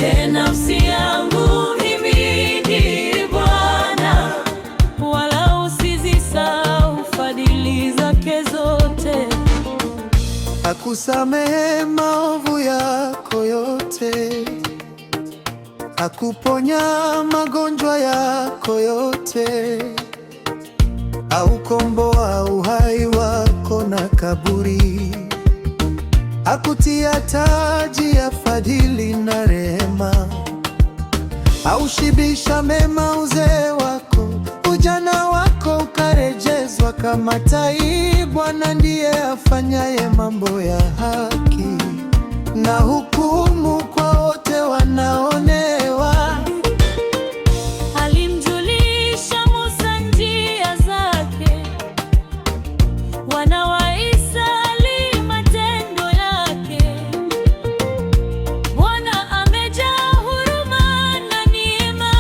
Nafsi yangu himidi Bwana, wala usizisahau fadhili zake zote. Akusamehe maovu yako yote, akuponya magonjwa yako yote, aukomboa uhai wako na kaburi, akutia taji ya fadhili na rehema, aushibisha mema uzee wako, ujana wako ukarejezwa kama tai. Bwana ndiye afanyaye mambo ya haki na hukumu kwa wote wanaonewa. Alimjulisha Musa njia zake, wana wa Israeli matendo yake. Bwana amejaa huruma na neema,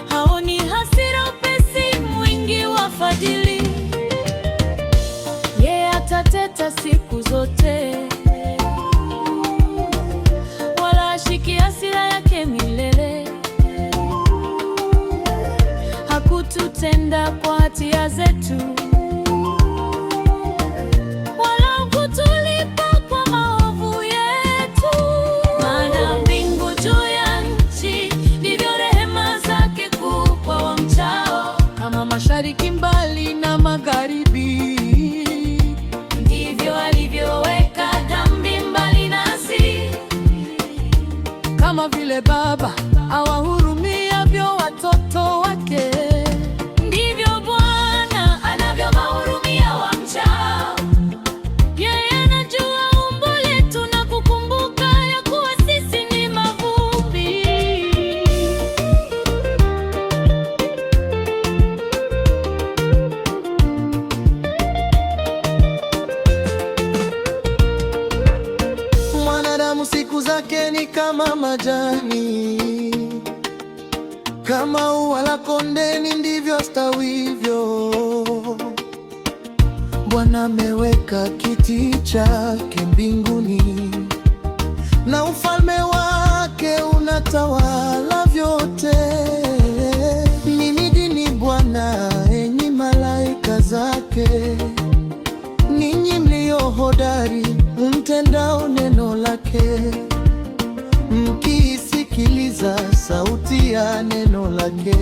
haoni hasira upesi, mwingi wa fadhili. Yeye atateta siku zote, wala hashiki hasira yake milele. Hakututenda kwa hatia zetu, wala kutulipa kwa maovu yetu. Maana mbingu juu ya nchi, ndivyo rehema zake kuu kwa wamchao. Kama mashariki mbali na magharibi, ndivyo alivyoweka dhambi mbali nasi. kama vile baba awahurumiavyo watoto wake, ndivyo Bwana anavyowahurumia wamchao. Yeye anajua umbo letu na kukumbuka ya kuwa sisi ni mavumbi. mwanadamu siku zake ni kama majani, kama ua la kondeni ndivyo astawivyo. Bwana ameweka kiti chake mbinguni, na ufalme wake unatawala vyote. Mhimidini Bwana, enyi malaika zake, ninyi mlio hodari mtendao neno lake, mkisikiliza sauti ya neno lake.